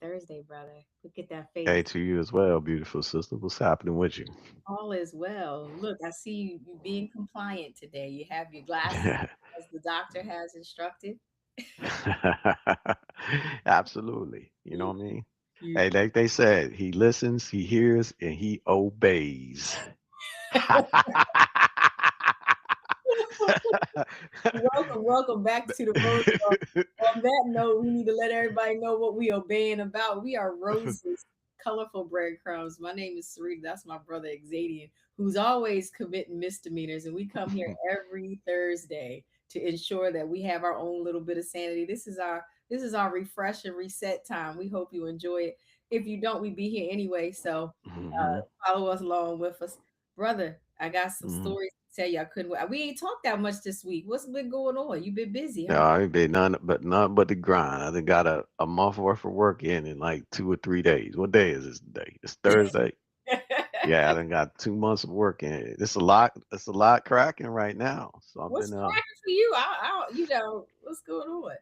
Thursday, brother. Look at that face. Hey, to you as well, beautiful sister. What's happening with you? All is well. Look, I see you being compliant today. You have your glasses as the doctor has instructed. Absolutely. You know what I mean? You Hey, like they said, he listens, he hears, and he obeys. welcome back to the road. On that note, we need to let everybody know what we obeying about. We are roses, colorful breadcrumbs. My name is Sarita. That's my brother Xadian, who's always committing misdemeanors, and we come here every Thursday to ensure that we have our own little bit of sanity. This is our refresh and reset time. We hope you enjoy it. If you don't, we be here anyway. So Hmm. follow us along with us, brother. I got some Hmm. stories to tell you. I couldn't. We ain't talked that much this week. What's been going on? You been busy, No, huh? I ain't been none but the grind. I done got a month worth of work in like 2 or 3 days. What day is this today? It's Thursday. Yeah, I done got 2 months of work in. It's a lot cracking right now. So I've What's been cracking for you? What's going on?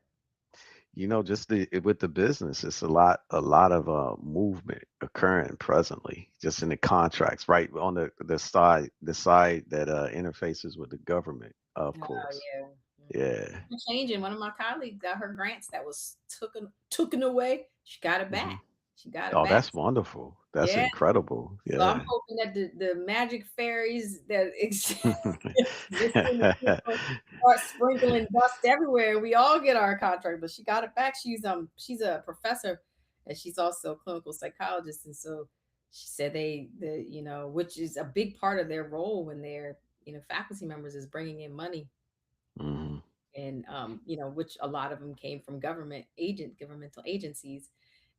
just with the business, it's a lot of movement occurring presently, just in the contracts, right on the side that interfaces with the government, of Oh course. yeah. Yeah. Changing. One of my colleagues got her grants that was taken away. She got it back. Hmm. She got it Oh, back. that's wonderful. That's Yeah. incredible. So I'm Yeah. hoping that the magic fairies that exist in the system start sprinkling dust everywhere, and we all get our contract. But she got it back. She's a professor, and she's also a clinical psychologist, and so she said which is a big part of their role when they're faculty members is bringing in money, Hmm. and which a lot of them came from governmental agencies.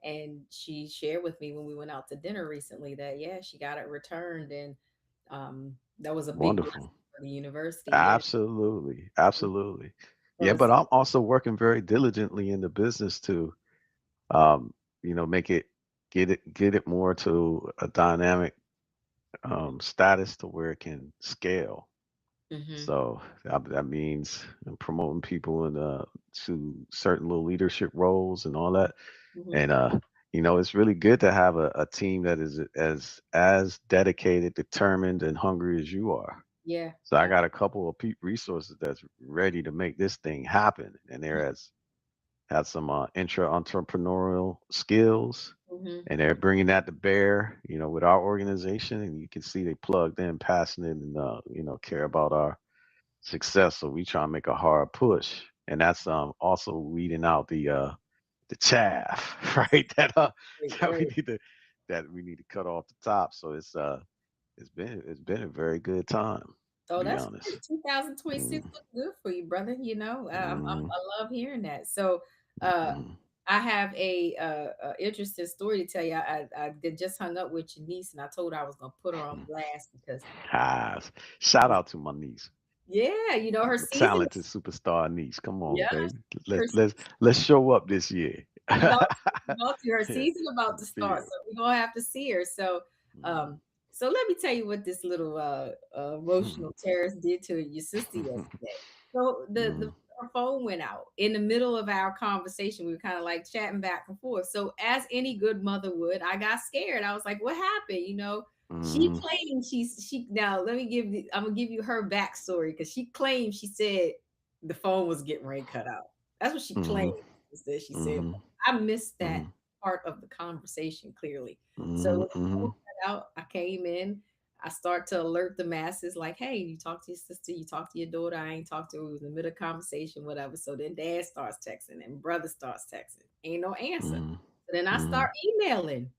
And she shared with me when we went out to dinner recently that yeah, she got it returned, and that was a big Wonderful. blessing for the university. Yeah. Absolutely. Absolutely. So Yeah, it's but I'm also working very diligently in the business to um, make it get it more to a dynamic status to where it can scale. hmm So that means promoting people to certain little leadership roles and all that. hmm And it's really good to have a team that is as dedicated, determined, and hungry as you are. yeah. So I got a couple of resources that's ready to make this thing happen, and they're as have some intra-entrepreneurial skills, hmm and they're bringing that to bear, with our organization. And you can see they plugged in, passionate, and care about our success. So we try to make a hard push, and that's also weeding out the chaff, right? Right, That we right. need to that we need to cut off the top. So it's been a very good time, to So be that's honest. great. 2026 Mm, look good for you, brother. mm, I love hearing that. So uh mm, I have a interesting story to tell you. I just hung up with your niece, and I told her I was gonna put her on mm. blast because Ah, shout out to my niece, yeah, her my season. talented superstar niece. Come on, Yeah, baby. her Let's show up this year. we about her Yeah, season about on to the start, field. so we're gonna have to see her. So, Mm, um, so let me tell you what this little emotional terrorist did to your sister yesterday. So the mm, her phone went out in the middle of our conversation. We were kind of like chatting back and forth. So as any good mother would, I got scared. I was like, "What happened?" She mm, claimed she now let me I'm gonna give you her backstory because she claimed she said the phone was getting ready to cut out. That's what she claimed. mm, Instead, she said, mm, I missed that mm, part of the conversation clearly. So when mm, the phone mm, cut out, I came in. I start to alert the masses, like, "Hey, you talk to your sister, you talk to your daughter. I ain't talked to her. We was in the middle of conversation, whatever." So then dad starts texting and brother starts texting. Ain't no answer. mm, So then I mm, start emailing,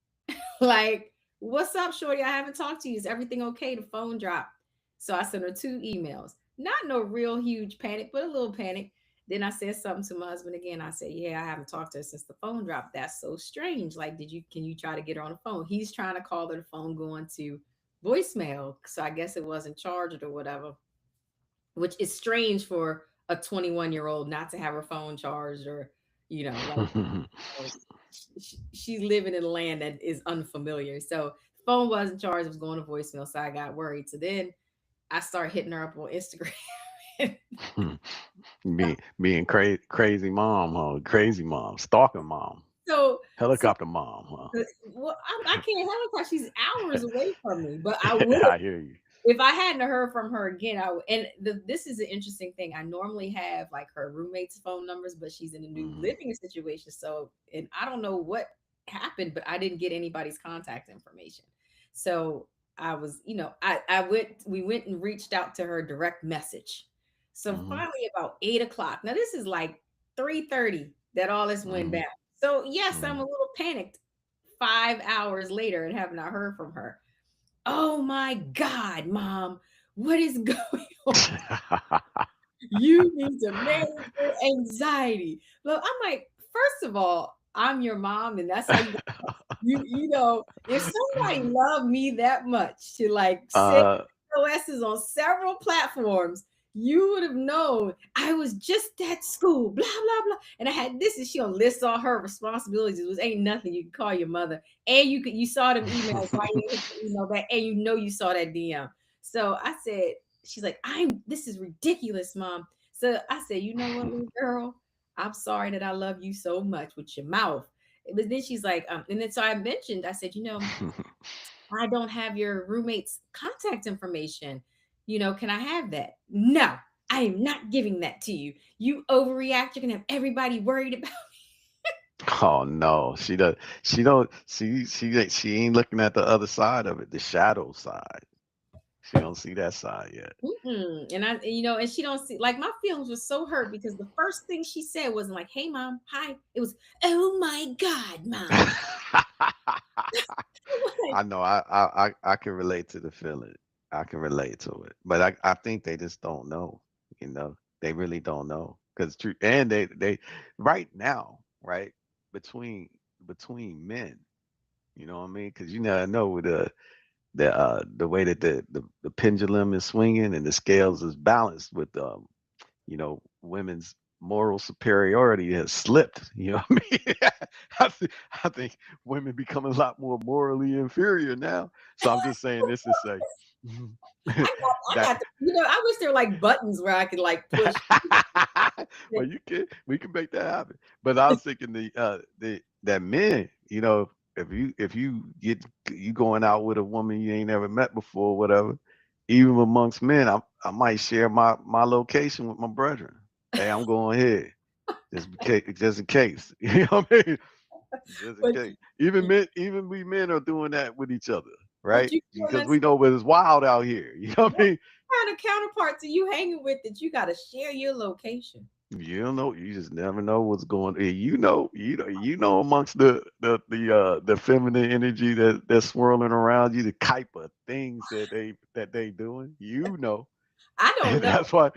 like, "What's up, shorty? I haven't talked to you. Is everything okay?" The phone dropped. So I sent her two emails. Not no real huge panic, but a little panic. Then I said something to my husband again. I said, "Yeah, I haven't talked to her since the phone dropped. That's so strange. Like, can you try to get her on the phone?" He's trying to call her, the phone going to voicemail. So I guess it wasn't charged or whatever, which is strange for a 21-year-old not to have her phone charged or, like, know, she's living in a land that is unfamiliar. So the phone wasn't charged, it was going to voicemail. So I got worried. So then I started hitting her up on Instagram. being crazy mom, huh? Crazy mom, stalking mom. So So, Helicopter mom, well, I can't have her because she's hours away from me. But I huh? would I hear you. if I hadn't heard from her again. I would. And this is an interesting thing. I normally have like her roommates' phone numbers, but she's in a new Hmm. living situation. So, and I don't know what happened, but I didn't get anybody's contact information. So I was, we went and reached out to her direct message. So Hmm. finally, about 8 o'clock. Now this is like 3:30 that all this went Hmm. down. So yes, I'm a Hmm. little panicked 5 hours later and have not heard from her. Oh my God, mom, what is going on? You need to manage your anxiety. But I'm like, first of all, I'm your mom, and that's how if somebody loved me that much to like send uh, OSs on several platforms, you would have known I was just at school, blah blah blah. And I had this, and she'll list all her responsibilities. It was ain't nothing you can call your mother. And you saw them emails, why you didn't hit the email back, and you saw that DM. So I said, she's like, this is ridiculous, mom. So I said, you know what, little girl? I'm sorry that I love you so much with your mouth. But then she's like, and then so I mentioned, I said, I don't have your roommate's contact information. Can I have that? No, I am not giving that to you. You overreact. You're gonna have everybody worried about. oh no, she does. She don't. She ain't looking at the other side of it, the shadow side. She don't see that side yet. Mm-mm. And she don't see like my feelings were so hurt because the first thing she said wasn't like, "Hey, mom, hi." It was, "Oh my God, mom." I know. I can relate to the feeling. I can relate to it, but I think they just don't know. They really don't know because true, and they right now, right between between men. You know what I mean? Because you never know with the way that the pendulum is swinging and the scales is balanced with women's moral superiority has slipped. You know what I mean? I think women become a lot more morally inferior now. So I'm just saying this to say I that got I wish there were like buttons where I could like push. well we can make that happen. But I was thinking the that men, if you get you going out with a woman you ain't never met before, whatever, even amongst men, I might share my location with my brethren. Hey, I'm going here. Just in case. You know what I mean? Just in But case. Even we men are doing that with each other, but right? you don't Because we understand. know it's wild out here. You know what I What mean? kind of counterparts are you hanging with that you got to share your location? You don't know. You just never know what's going on. You know amongst the feminine energy that's swirling around you, the type of things that they doing. I don't And know. that's why.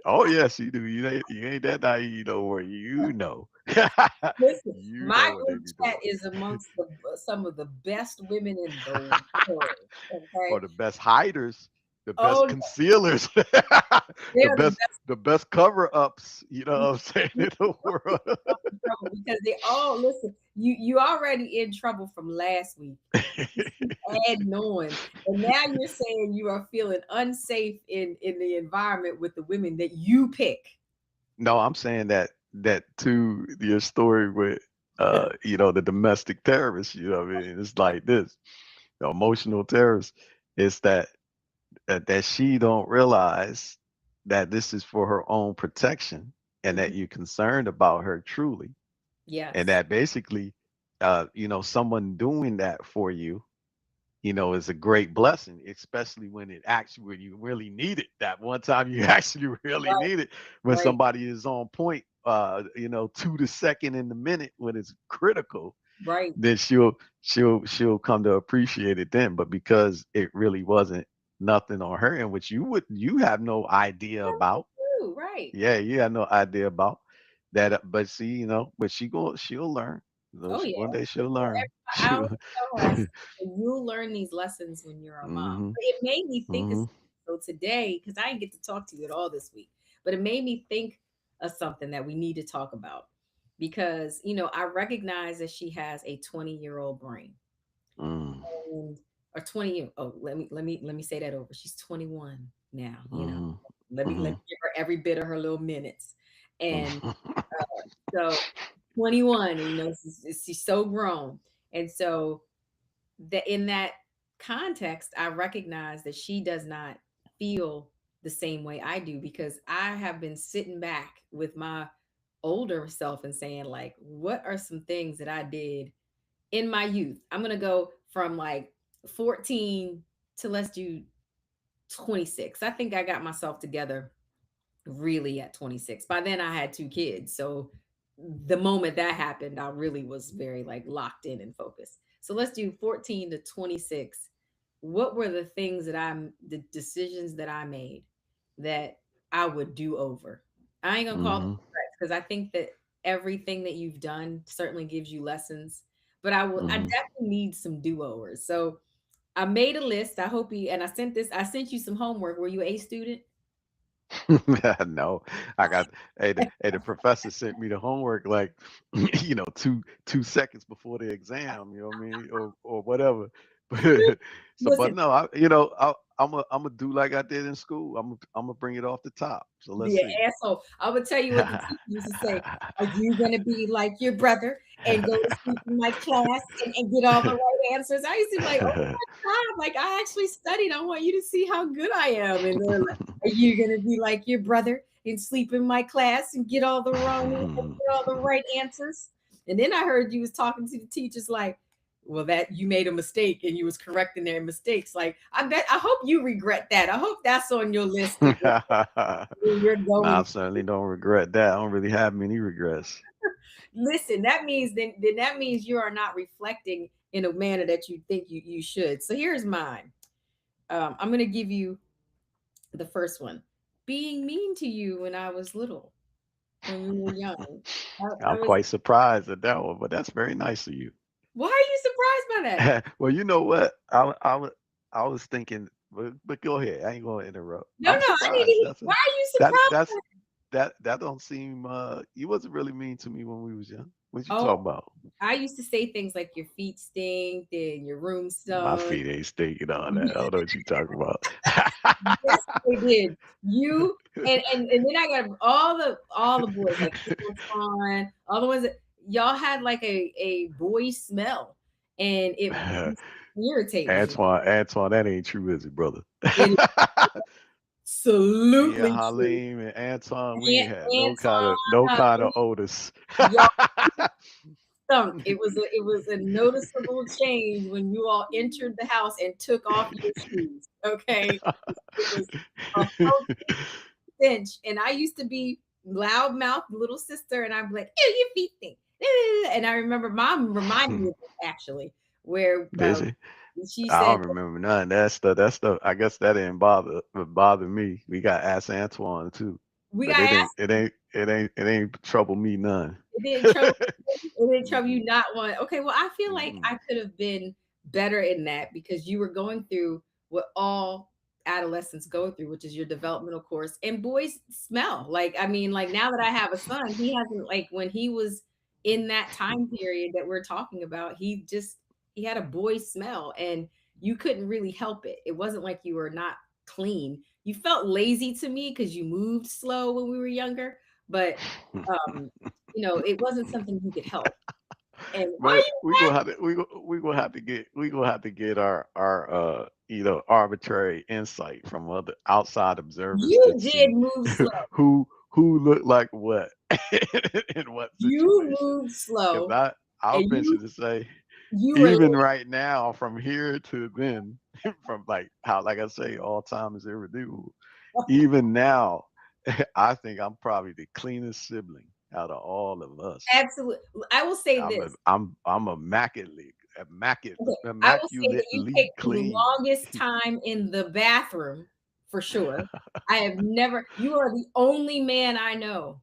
Oh yes, you do. You ain't that naive. You know where you know. Listen, You my know what they group be chat doing. is amongst some of the best women in the world. Or Okay. the best hiders, the best Oh, concealers, they the are the best the best cover ups. You know what I'm saying in the world. in trouble because they all listen. You already in trouble from last week. Adding on, and now you're saying you are feeling unsafe in the environment with the women that you pick. No, I'm saying that to your story with the domestic terrorists. You know what I mean? It's like this, the emotional terrorists. It's that she don't realize that this is for her own protection and Mhm. that you're concerned about her truly, and Yes. that basically someone doing that for you, is a great blessing, especially when you really need it. That one time you actually really Right. need it, when Right. somebody is on point, to the second in the minute when it's critical, Right. then she'll come to appreciate it then. But because it really wasn't nothing on her end, which you have no idea about. Ooh, right. Yeah, you have no idea about that. But see, but she'll learn. Oh yeah. One day she'll learn. I She'll. always tell her, I said, you'll learn these lessons when you're a mom. Hmm. But it made me think of Hmm. so today, because I didn't get to talk to you at all this week, but it made me think of something that we need to talk about. Because, I recognize that she has a 20-year-old brain. Mm. And or 20 year oh, let me say that over. She's 21 now. Mhm. Let me Mhm. give her every bit of her little minutes. And Mhm. so 21, and she's so grown. And so that in that context, I recognize that she does not feel the same way I do, because I have been sitting back with my older self and saying, like, what are some things that I did in my youth? I'm going to go from like 14 to, let's do 26. I think I got myself together really at 26. By then I had two kids. So the moment that happened, I really was very like locked in and focused. So let's do 14 to 26. What were the decisions that I made that I would do over? I ain't gonna call them Mm-hmm. regrets, because I think that everything that you've done certainly gives you lessons. But I Mm-hmm. definitely need some do-overs. So I made a list. I hope you, and I sent you some homework. Were you a student? No, I got the professor sent me the homework like two seconds before the exam, you know what I mean, or whatever. So, but Listen, no, I'm gonna do like I did in school. I'm gonna bring it off the top. So let's be an see. asshole. I would tell you what the teacher used to say. Are you going to be like your brother and go to sleep in my class and get all the right answers? I used to be like, oh my God, like I actually studied. I want you to see how good I am. And they're like, are you going to be like your brother and sleep in my class and get all the get all the right answers? And then I heard you was talking to the teachers like, well, that you made a mistake and you was correcting their mistakes. Like, I hope you regret that. I hope that's on your list of what you're No, I going. certainly don't regret that. I don't really have many regrets. Listen, that means then that means you are not reflecting in a manner that you think you should. So here's mine. I'm gonna give you the first one. Being mean to you when I was little, when we were young. I I'm was. quite surprised at that one, but that's very nice of you. Why are you surprised by that? Well, you know what? I was thinking, but go ahead. I ain't gonna interrupt. No, I'm no, I need to surprised. hear. Why are you That's surprised? that don't seem. You wasn't really mean to me when we was young. What you Oh, talking about? I used to say things like your feet stink and your room My stunk. feet ain't stinking on that. I don't know what you talking about. Yes, they did. You and then I got all the boys like Antoine, all the ones that y'all had like a boy smell, and it used to irritate me. Antoine, that ain't true, is it, brother? It is Me and absolutely true. Halim and Anton, we ain't had no Antoine, kind of odors. y'all stunk. It was a noticeable change when you all entered the house and took off your shoes. Okay, it was a stench. And I used to be loudmouth little sister, and I'd be like, "Ew, your feet stink." And I remember mom reminded me of it actually, where Busy. she I said, don't remember none of that stuff. That stuff, I guess that didn't bother me. We got Ask Antoine too, "We but got asked." it ain't trouble me none. It didn't trouble Mm-mm, you not one. Okay, well, I feel like mm-mm. I could have been better in that, because you were going through what all adolescents go through, which is your developmental course. And boys smell. Like, I mean, like now that I have a son, he hasn't, like when he was in that time period that we're talking about, he had a boy smell, and you couldn't really help it. It wasn't like you were not clean. You felt lazy to me because you moved slow when we were younger, but um it wasn't something you could help. And why But you we gonna have to we gonna have to get our arbitrary insight from other outside observers you to did see move slow. who looked like what in what You situation. moved Because slow, I'll and venture to say, you were even right now, from here to then, from like I say, all time is irredeemable. Even now, I think I'm probably the cleanest sibling out of all of us. absolutely. I will say this. I'm Okay, I will say that you immaculately take the clean. longest time in the bathroom for sure. I have never. You are the only man I know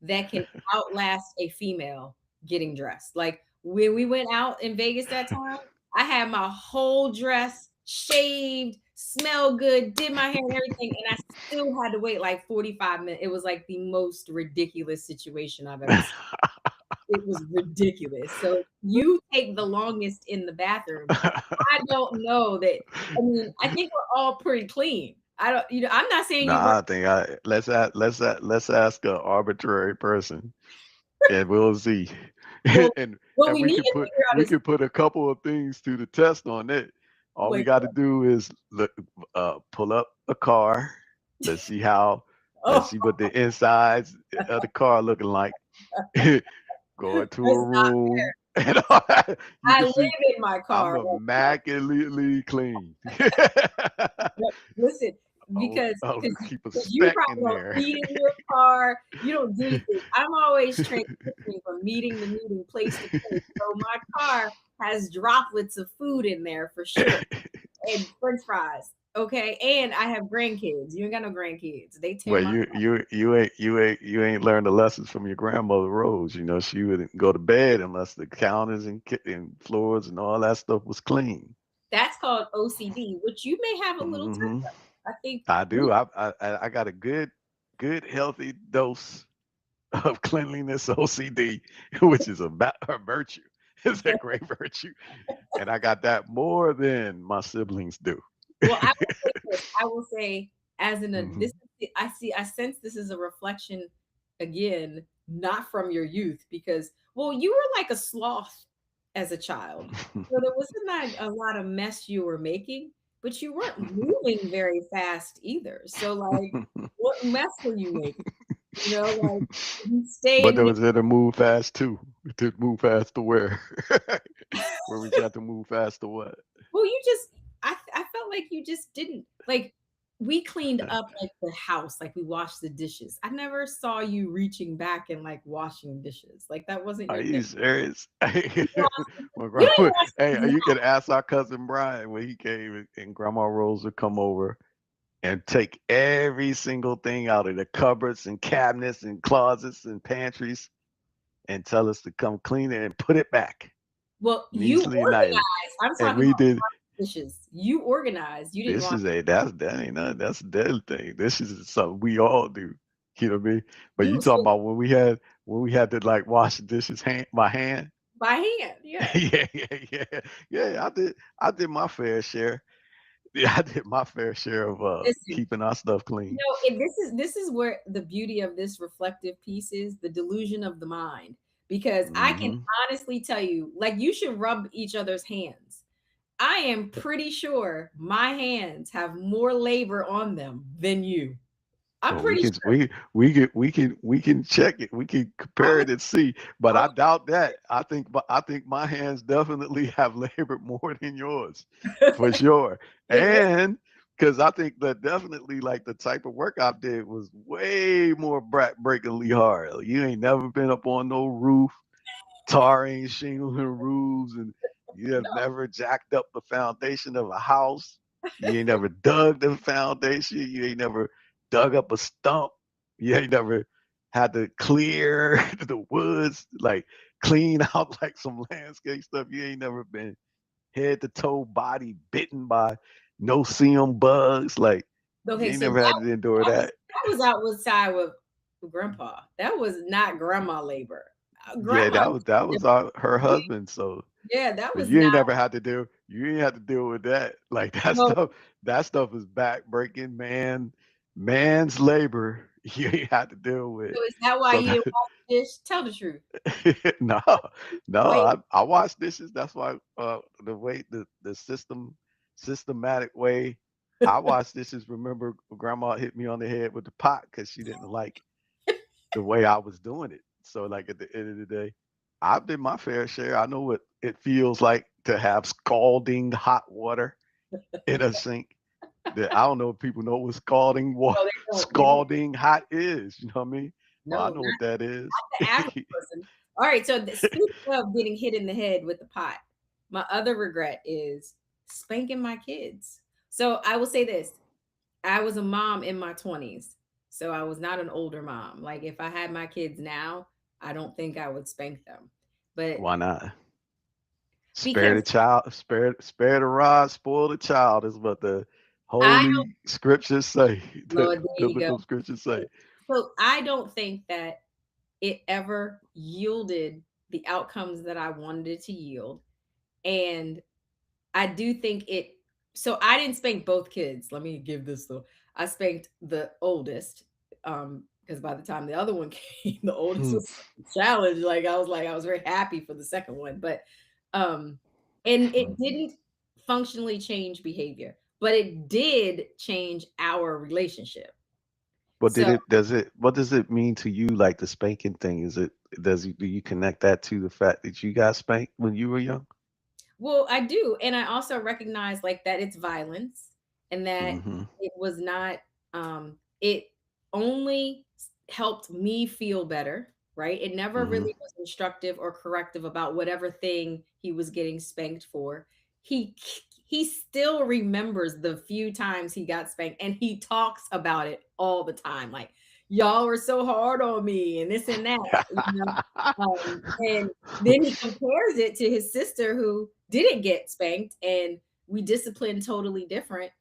that can outlast a female getting dressed. Like when we went out in Vegas that time, I had my whole dress shaved, smelled good, did my hair and everything, and I still had to wait like 45 minutes. It was like the most ridiculous situation I've ever seen. It was ridiculous. So you take the longest in the bathroom. I don't know that. I mean, I think we're all pretty clean. I don't, I'm not saying you're right. Nah, I think let's ask an arbitrary person. and we'll see. Well, and what and we need to figure out we is could put a couple of things to the test on it. All we like, got to do is look, pull up a car. Let's see how. Let's oh, see what the insides of the car looking like. Go into a that's not. room, and all that. You I can live see in my I'm car. immaculately clean. Listen, Oh, because oh, because keep a you speck probably in don't there. eat in your car. You don't do anything. I'm always transitioning from meeting to meeting, place to place. So my car has droplets of food in there for sure, and French fries. Okay, and I have grandkids. You ain't got no grandkids. They tear Well, my. you ain't learned the lessons from your grandmother Rose. You know she wouldn't go to bed unless the counters and floors and all that stuff was clean. That's called OCD, which you may have a little touch Hmm. of. I think. I do. I got a good healthy dose of cleanliness OCD, which is a virtue. It's a great virtue, and I got that more than my siblings do. Well, I will say this. I will say, as in a Hmm. this, I sense this is a reflection again, not from your youth, because well, you were like a sloth as a child, so there wasn't like a lot of mess you were making, but you weren't moving very fast either. So, like, what mess were you making? Like you stay But in there here. was to move fast too. To move fast to where? Where we got to move fast to what? Well, you just I felt like you just didn't like we cleaned up like the house, like we washed the dishes. I never saw you reaching back and like washing dishes. Like that wasn't Are your thing. you serious? My You don't grandma, even wash hey, dishes you now. can ask our cousin Brian when he came and Grandma Rose would come over and take every single thing out of the cupboards and cabinets and closets and pantries and tell us to come clean it and put it back Well, you neatly and nightly. organized. I'm And talking we about did. dishes. You organized. You didn't This wash. is a that ain't nothing. That's a daily thing. This is something we all do. You know what I mean? But you You talking so about when we had to like wash the dishes by hand? by hand. Yeah. Yeah. I did my fair share. Yeah, I did my fair share of Listen, keeping our stuff clean. and this is where the beauty of this reflective piece is the delusion of the mind. Because I can Hmm. honestly tell you, like, you should rub each other's hands. I am pretty sure my hands have more labor on them than you. I'm Well, we pretty can sure. we can check it. We can I'm compare it and see. But I okay. doubt that. I think my hands definitely have labored more than yours, for sure. It was And because I think that definitely like the type of work I did was way more breakingly hard. You ain't never been up on no roof, tarring shingles and roofs, and you have no. never jacked up the foundation of a house. You ain't never dug the foundation. You ain't never dug up a stump. You ain't never had to clear the woods, like clean out like some landscape stuff. You ain't never been head to toe body bitten by no seum bugs. Like you Okay, ain't so never had to endure that. that was outside with grandpa. That was not grandma labor. Yeah, Grandma, that was her husband. So yeah, that but was you ain't not never had to deal. You ain't had to deal with that. Like that no. stuff. That stuff is back breaking, man's labor. You ain't had to deal with. So is that why So you that didn't wash the dish? Tell the truth. no, no. Wait, I wash dishes. That's why the way the systematic way I wash dishes. Remember, Grandma hit me on the head with the pot because she didn't like the way I was doing it. So like at the end of the day, I've did my fair share. I know what it feels like to have scalding hot water in a sink. That I don't know if people know what no, they don't. They don't. scalding hot is. You know what I mean? Well, I No, know what that is. the average person. All right, so speaking of getting hit in the head with the pot, my other regret is spanking my kids. So I will say this: I was a mom in my 20s, so I was not an older mom. Like if I had my kids now, I don't think I would spank them, but Why not? Spare because the child, spare the rod, spoil the child is what the I holy scriptures say. The Lord, there you go. biblical scriptures say. So I don't think that it ever yielded the outcomes that I wanted it to yield, and I do think it so I didn't spank both kids. Let me give this though. I spanked the oldest, because by the time the other one came, the oldest Hmm. was challenged. Like, I was very happy for the second one, but um, and it didn't functionally change behavior, but it did change our relationship. What did So, it does it what does it mean to you, like the spanking thing? Is it does you do you connect that to the fact that you got spanked when you were young? well, I do, and I also recognize like that it's violence and that Hmm. it was not it only helped me feel better, right? It never Hmm. really was instructive or corrective about whatever thing he was getting spanked for. He he still remembers the few times he got spanked and he talks about it all the time. Like, y'all were so hard on me and this and that, you know. And then he compares it to his sister who didn't get spanked and we disciplined totally different.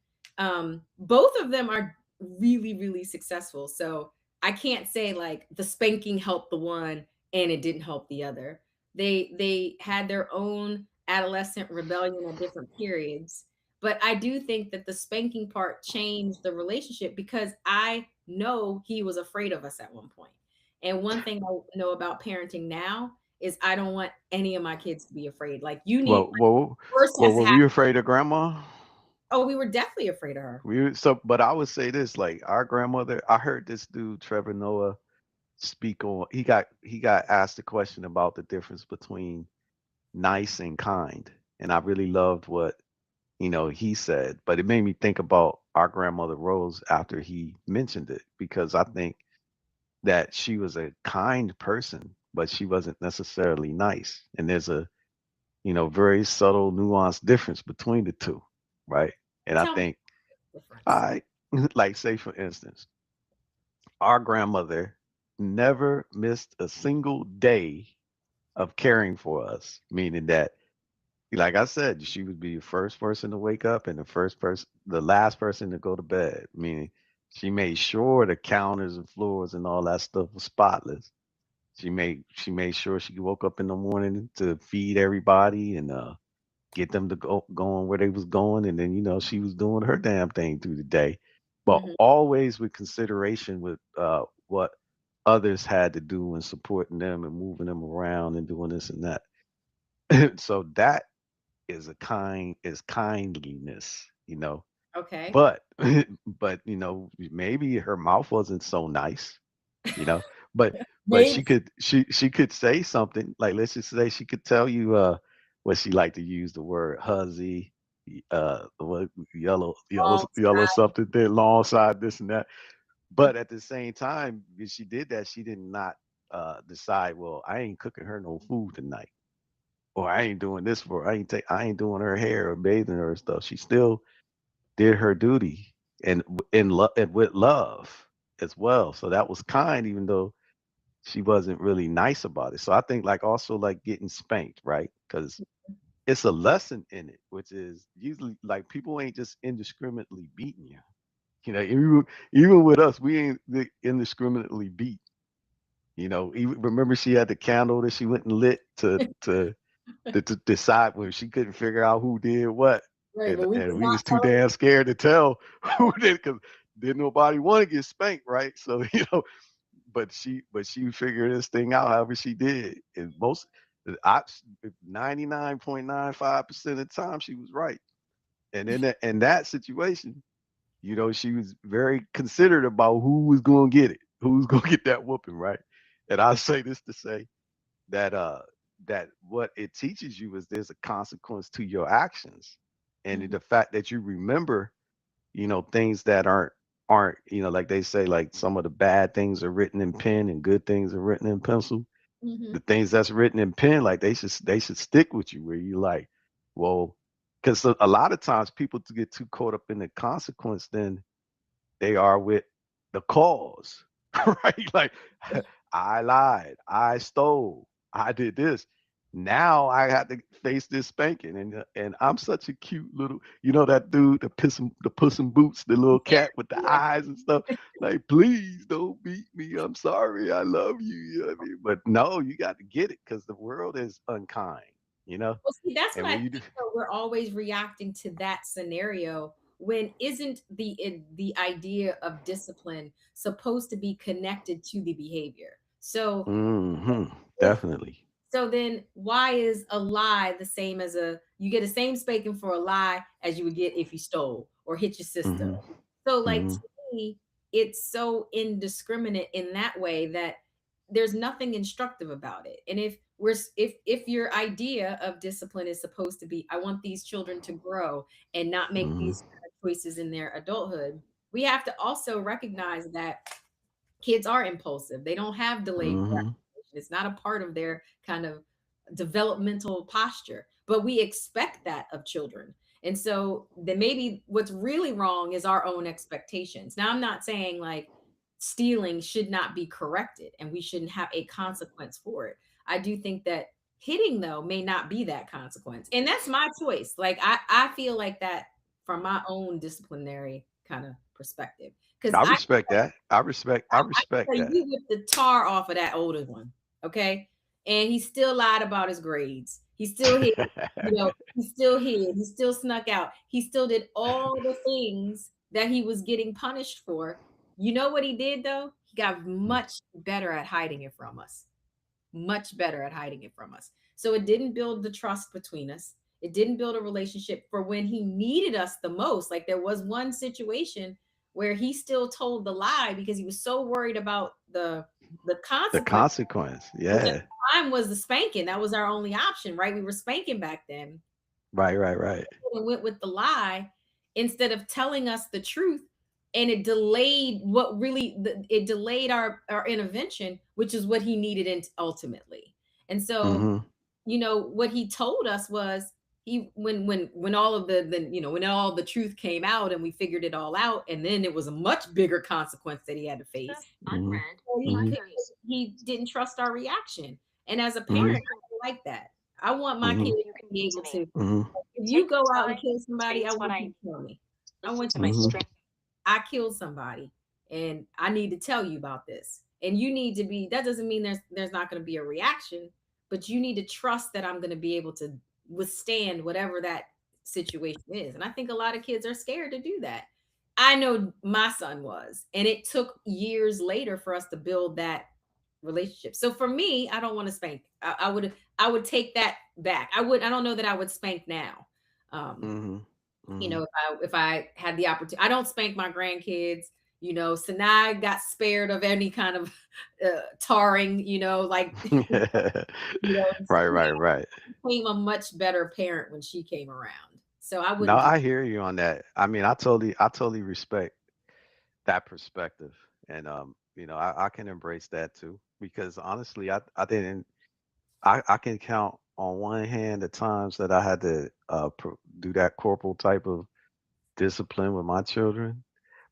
Both of them are really, really successful. So I can't say like the spanking helped the one and it didn't help the other. They had their own adolescent rebellion at different periods. But I do think that the spanking part changed the relationship because I know he was afraid of us at one point. And one thing I know about parenting now is I don't want any of my kids to be afraid. Like you need Well, well, first well, has to were happen. we afraid of grandma? Oh, we were definitely afraid of her. But I would say this, like our grandmother. I heard this dude Trevor Noah speak on. He got asked a question about the difference between nice and kind, and I really loved what he said. But it made me think about our grandmother Rose after he mentioned it because I think that she was a kind person, but she wasn't necessarily nice. And there's a very subtle, nuanced difference between the two, right? And I Tell me think the difference. I like say for instance, our grandmother never missed a single day of caring for us, meaning that like I said, she would be the first person to wake up and the last person to go to bed, meaning she made sure the counters and floors and all that stuff was spotless. She made sure she woke up in the morning to feed everybody and get them to go going where they was going, and then she was doing her damn thing through the day, but Mhm. always with consideration with what others had to do and supporting them and moving them around and doing this and that. So that is kindliness, Okay. but but maybe her mouth wasn't so nice, you know but Maybe. she could say something, like let's just say she could tell you what she like to use the word huzzy, what yellow Alongside. something there, long side, this and that. But at the same time, when she did that, she did not decide, well, I ain't cooking her no food tonight, or I ain't doing this for her. I ain't doing her hair or bathing her and stuff. She still did her duty, and and with love as well. So that was kind, even though she wasn't really nice about it. So I think like also like getting spanked, right? Because it's a lesson in it, which is usually like people ain't just indiscriminately beating you. Even with us, we ain't indiscriminately beat. Even remember she had the candle that she went and lit to decide when she couldn't figure out who did what, Right, and but we and could we not was too tell her. damn scared to tell who did because didn't nobody want to get spanked, right? So but she figured this thing out however she did, and I 99.95% of the time she was right. And in that situation, she was very considerate about who was going to get it, who was going to get that whooping, right? And I say this to say that that what it teaches you is there's a consequence to your actions, and Mhm, the fact that you remember things that aren't like they say, like some of the bad things are written in pen and good things are written in pencil. The mhm. things that's written in pen, like they should stick with you, where you like, well, because a lot of times people to get too caught up in the consequence than they are with the cause, right? Like, I lied, I stole, I did this. Now I had to face this spanking, and I'm such a cute little, that dude, the Puss in Boots, the little Yeah, cat with the yeah. eyes and stuff. Like, please don't beat me. I'm sorry. I love you. You know what I mean? But no, you got to get it because the world is unkind, Well, see, that's what and I when you do, think, though, we're always reacting to that scenario when isn't the idea of discipline supposed to be connected to the behavior? So Hmm. if Definitely. so then why is a lie the same as a you get the same spanking for a lie as you would get if you stole or hit your sister? Hmm. So like Hmm. to me, it's so indiscriminate in that way that there's nothing instructive about it. And if your idea of discipline is supposed to be I want these children to grow and not make Hmm. these kind of choices in their adulthood, we have to also recognize that kids are impulsive. They don't have delayed Hmm. gratification. It's not a part of their kind of developmental posture, but we expect that of children. And so then maybe what's really wrong is our own expectations. Now, I'm not saying like stealing should not be corrected and we shouldn't have a consequence for it. I do think that hitting though may not be that consequence. And that's my choice. Like I feel like that from my own disciplinary kind of perspective. Because I I respect that. I respect so that. you whipped the tar off of that older one, okay? And he still lied about his grades. He still hid, he still hid. He still snuck out. He still did all the things that he was getting punished for. You know what he did though? He got much better at hiding it from us. Much better at hiding it from us. So it didn't build the trust between us. It didn't build a relationship for when he needed us the most. Like there was one situation where he still told the lie because he was so worried about the The consequence, consequence. which at Yeah. the time was the spanking. That was our only option, right? We were spanking back then. Right, right, right. And went with the lie instead of telling us the truth, and it delayed what really it delayed our intervention, which is what he needed ultimately. And so Hmm. what he told us was he when all of when all the truth came out and we figured it all out, and then it was a much bigger consequence that he had to face. Hmm. Well, Hmm. he didn't trust our reaction, and as a Hmm. parent, I don't like that. I want my Hmm. kids to be able to, Hmm. if you go out and kill somebody, I want you to tell me. I want you to Hmm. I killed somebody and I need to tell you about this. And you need to be, that doesn't mean there's not going to be a reaction, but you need to trust that I'm going to be able to withstand whatever that situation is. And I think a lot of kids are scared to do that. I know my son was, and it took years later for us to build that relationship. So for me, I don't want to spank. I would take that back. I don't know that I would spank now. Um, Hmm. Hmm. if I had the opportunity. I don't spank my grandkids. Sinai got spared of any kind of tarring. Like Right, right, Sinai right. became a much better parent when she came around. So I No, wouldn't do. I hear you on that. I mean, I totally respect that perspective, and I can embrace that too. Because honestly, I didn't. I can count on one hand the times that I had to do that corporal type of discipline with my children,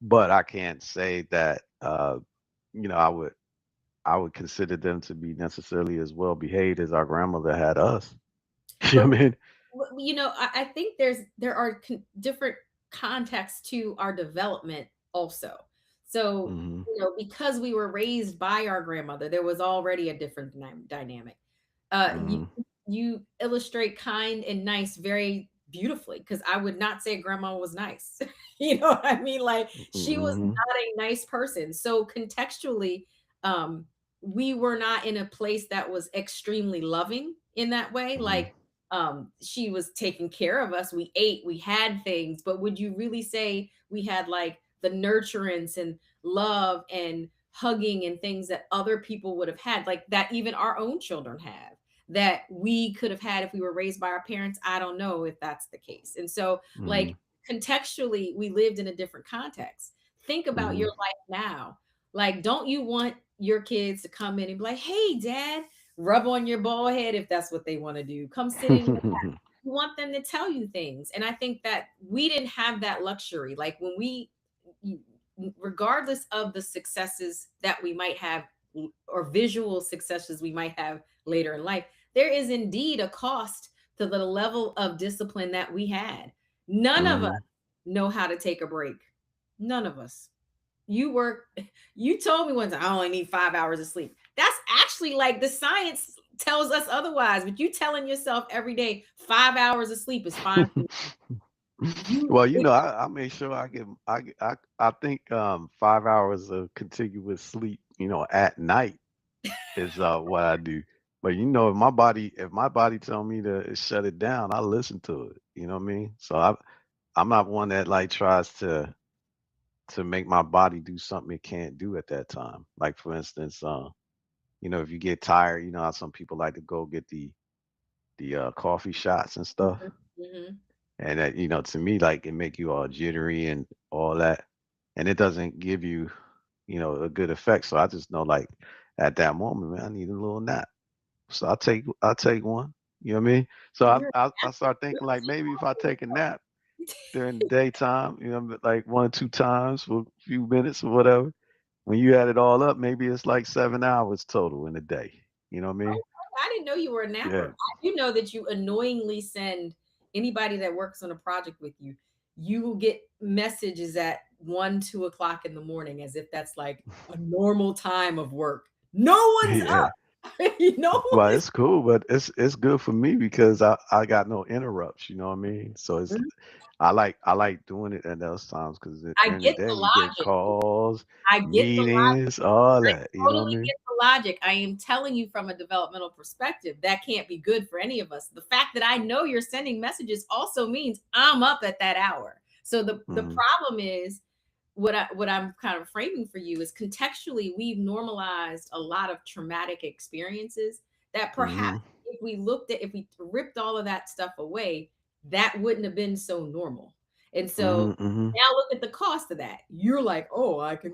but I can't say that I would consider them to be necessarily as well behaved as our grandmother had us. You know But what I mean? I think there are different contexts to our development also. So Mhm. because we were raised by our grandmother, there was already a different dynamic. You Mhm. illustrate kind and nice very beautifully because I would not say grandma was nice. You know what I mean? Like she was Mhm. not a nice person. So contextually, um, we were not in a place that was extremely loving in that way. Mhm. Like she was taking care of us. We ate, we had things, but would you really say we had like the nurturance and love and hugging and things that other people would have had, like that even our own children have, that we could have had if we were raised by our parents? I don't know if that's the case. And so like Mhm. contextually we lived in a different context. Think about your Mhm. life now. Like don't you want your kids to come in and be like, hey dad, rub on your bald head if that's what they want to do, come sit in your, you want them to tell you things. And I think that we didn't have that luxury. Like when regardless of the successes that we might have or visual successes we might have later in life, there is indeed a cost to the level of discipline that we had. None of us Mhm. know how to take a break. None of us. You work, you told me once, I only need 5 hours of sleep. That's actually like the science tells us otherwise, but you telling yourself every day 5 hours of sleep is fine for me. You Well, I make sure I think 5 hours of contiguous sleep, at night is what I do. But if my body tell me to shut it down, I listen to it. You know what I mean? So I'm not one that like tries to make my body do something it can't do at that time. Like for instance, if you get tired, how some people like to go get the coffee shots and stuff. Mhm. And that, to me, like it make you all jittery and all that. And it doesn't give you, a good effect. So I just know like at that moment, man, I need a little nap. So I'll take one. You know what I mean? So I You're I, I start thinking like maybe if I take a nap during the daytime, like 1 or 2 times for a few minutes or whatever. When you add it all up, maybe it's like 7 hours total in a day. You know what I mean? I didn't know you were a napper. Yeah. I do know that you annoyingly send anybody that works on a project with you. You will get messages at 1, 2 o'clock in the morning as if that's like a normal time of work. No one's Yeah. up. No Well, one is. it's cool, but it's good for me because I got no interrupts. You know what I mean? So I like doing it at those times because I during the get day the you get logic. calls, I get the meetings, all I that. You know what I totally mean? get the logic. I am telling you from a developmental perspective, that can't be good for any of us. The fact that I know you're sending messages also means I'm up at that hour. So the Hmm. problem is what I'm kind of framing for you is contextually we've normalized a lot of traumatic experiences that perhaps Hmm. if we ripped all of that stuff away, that wouldn't have been so normal. And so Hmm. now look at the cost of that. You're like, oh, I can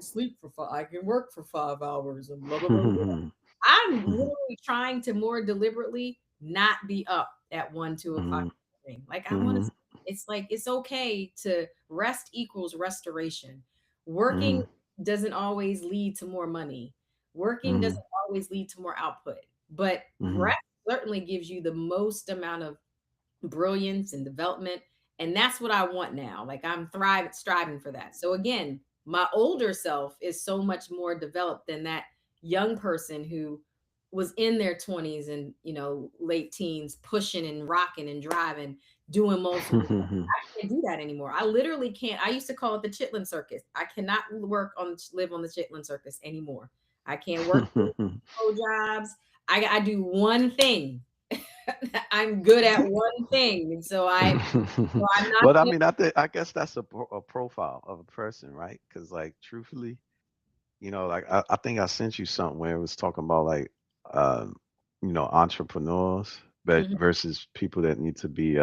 work for 5 hours and blah blah blah. Hmm. I'm literally trying to more deliberately not be up at 1, 2 o'clock. Hmm. In the morning. Like I want to. Hmm. It's like it's okay to rest equals restoration. Hmm. Working doesn't always lead to more money. Working Hmm. doesn't always lead to more output, but Hmm. rest certainly gives you the most amount of brilliance and development. And that's what I want now. Like I'm thriving, striving for that. So again, my older self is so much more developed than that young person who was in their 20s and late teens pushing and rocking and driving, doing multiple things. I can't do that anymore. I literally can't. I used to call it the Chitlin Circus. I cannot live on the Chitlin Circus anymore. I can't work jobs. I do one thing. I'm good at one thing, and I'm not But I good. mean, I guess that's a profile of a person, right? Because like truthfully, like I think I sent you something where it was talking about like um, entrepreneurs, but Mhm, versus people that need to be